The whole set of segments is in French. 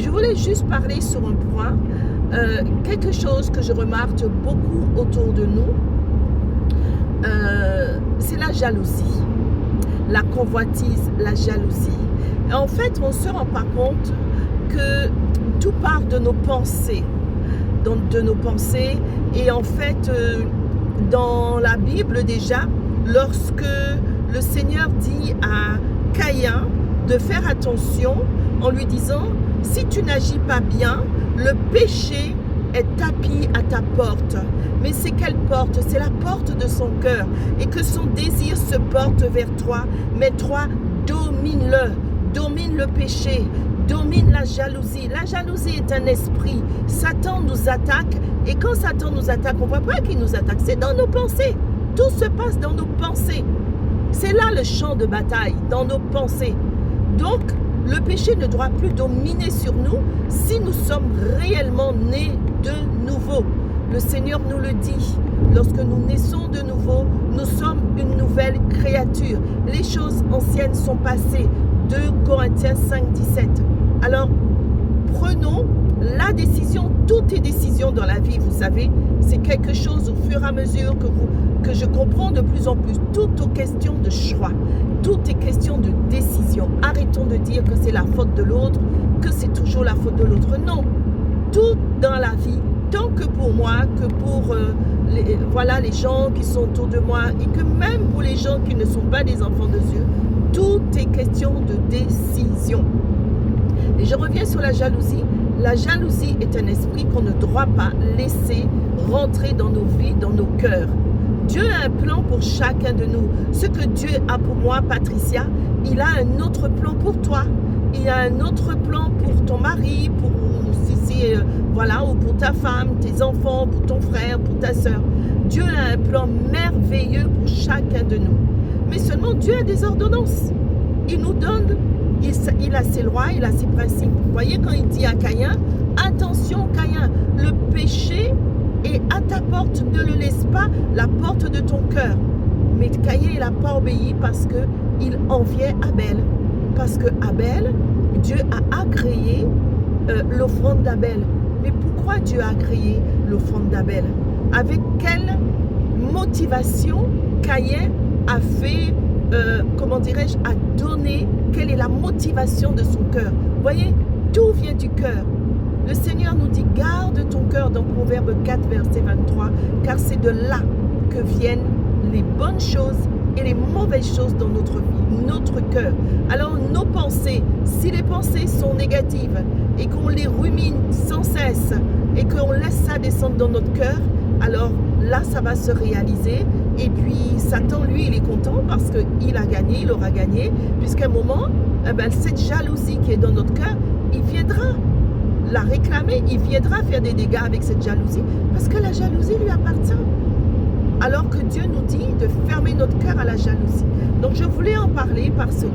Je voulais juste parler sur un point, quelque chose que je remarque beaucoup autour de nous, c'est la jalousie, la convoitise, la jalousie. Et en fait, on ne se rend pas compte que tout part de nos pensées, et en fait, dans la Bible déjà, lorsque le Seigneur dit à Caïn de faire attention en lui disant, si tu n'agis pas bien, le péché est tapis à ta porte. Mais c'est quelle porte? C'est la porte de son cœur, et que son désir se porte vers toi, mais toi, domine-le, domine le péché, domine la jalousie. La jalousie est un esprit. Satan nous attaque, et quand Satan nous attaque, on ne voit pas qu'il nous attaque, c'est dans nos pensées. Tout se passe dans nos pensées. C'est là le champ de bataille, dans nos pensées. Donc, le péché ne doit plus dominer sur nous si nous sommes réellement nés de nouveau. Le Seigneur nous le dit, lorsque nous naissons de nouveau, nous sommes une nouvelle créature. Les choses anciennes sont passées. 2 Corinthiens 5, 17. Alors, prenons la décision. Tout est décision dans la vie, vous savez. C'est quelque chose au fur et à mesure que je comprends de plus en plus. Tout est question de choix. Tout est question de décision. Arrêtons de dire que c'est la faute de l'autre, que c'est toujours la faute de l'autre. Non. Tout dans la vie, tant que pour moi, que pour les gens qui sont autour de moi, et que même pour les gens qui ne sont pas des enfants de Dieu, tout est question de décision. Et je reviens sur la jalousie. La jalousie est un esprit qu'on ne doit pas laisser rentrer dans nos vies, dans nos cœurs. Dieu a un plan pour chacun de nous. Ce que Dieu a pour moi, Patricia, il a un autre plan pour toi. Il a un autre plan pour ton mari, ou pour ta femme, tes enfants, pour ton frère, pour ta soeur. Dieu a un plan merveilleux pour chacun de nous. Mais seulement Dieu a des ordonnances. Il nous donne, il a ses lois, il a ses principes. Vous voyez quand il dit à Caïn, attention Caïn, le péché est à ta porte, ne le laisse pas la porte de ton cœur. Mais Caïn, il n'a pas obéi parce qu'il enviait Abel. Parce que Abel, Dieu a agréé l'offrande d'Abel. Mais pourquoi Dieu a agréé l'offrande d'Abel? Avec quelle motivation Caïn a fait, a donné, quelle est la motivation de son cœur? Vous voyez, tout vient du cœur. Le Seigneur nous dit, garde ton cœur dans Proverbe 4, verset 23, car c'est de là que viennent les bonnes choses et les mauvaises choses dans notre vie, notre cœur. Alors nos pensées, si les pensées sont négatives et qu'on les rumine sans cesse et qu'on laisse ça descendre dans notre cœur, alors là ça va se réaliser. Et puis Satan, lui, il est content parce qu'il a gagné, il aura gagné, puisqu'à un moment, cette jalousie qui est dans notre cœur, il viendra la réclamer, il viendra faire des dégâts avec cette jalousie, parce que la jalousie lui appartient. Alors que Dieu nous dit de fermer notre cœur à la jalousie. Donc je voulais en parler parce que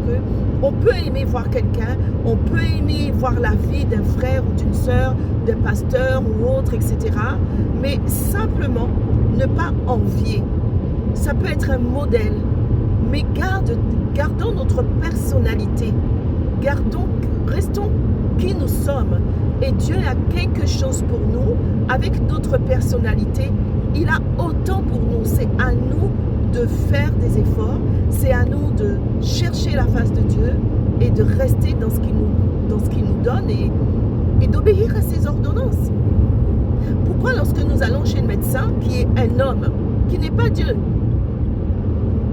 on peut aimer voir quelqu'un, on peut aimer voir la vie d'un frère ou d'une sœur, d'un pasteur ou autre, etc. Mais simplement ne pas envier. Ça peut être un modèle, mais gardons notre personnalité. Restons qui nous sommes. Et Dieu a quelque chose pour nous avec notre personnalité. Il a autant pour nous. C'est à nous de faire des efforts. C'est à nous de chercher la face de Dieu et de rester dans ce qu'il nous donne et d'obéir à ses ordonnances. Pourquoi lorsque nous allons chez le médecin qui est un homme, qui n'est pas Dieu,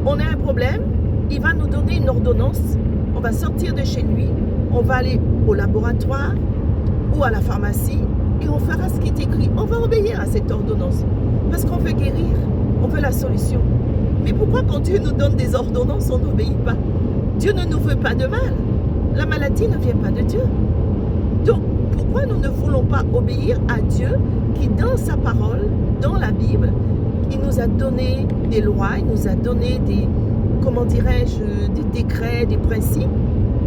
on a un problème, il va nous donner une ordonnance, on va sortir de chez lui, on va aller au laboratoire ou à la pharmacie et on fera ce qui est écrit. On va obéir à cette ordonnance parce qu'on veut guérir, on veut la solution. Mais pourquoi quand Dieu nous donne des ordonnances, on n'obéit pas? Dieu ne nous veut pas de mal. La maladie ne vient pas de Dieu. Donc, pourquoi nous ne voulons pas obéir à Dieu qui, dans sa parole, dans la Bible, il nous a donné des lois, il nous a donné des décrets, des principes.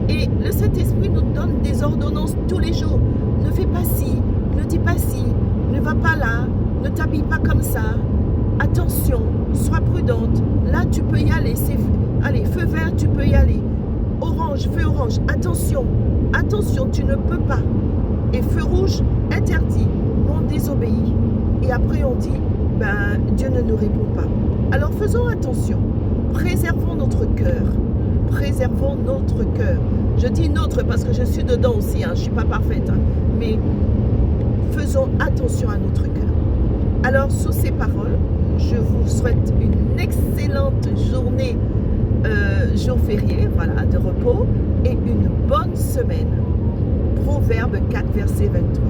Et le Saint-Esprit nous donne des ordonnances tous les jours. Ne fais pas ci, ne dis pas ci, ne va pas là, ne t'habille pas comme ça. Attention, sois prudente. Là, tu peux y aller. Allez, feu vert, tu peux y aller. Orange, feu orange. Attention, attention, tu ne peux pas. bouche interdit, on désobéit. Et après on dit, ben, Dieu ne nous répond pas. Alors faisons attention, préservons notre cœur. Préservons notre cœur. Je dis notre parce que je suis dedans aussi, hein, je ne suis pas parfaite. Hein, mais faisons attention à notre cœur. Alors, sous ces paroles, je vous souhaite une excellente journée, jour férié, voilà, de repos, et une bonne semaine. Proverbe 4, verset 23.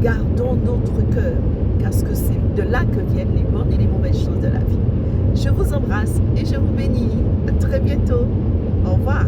Gardons notre cœur, parce que c'est de là que viennent les bonnes et les mauvaises choses de la vie. Je vous embrasse et je vous bénis. À très bientôt. Au revoir.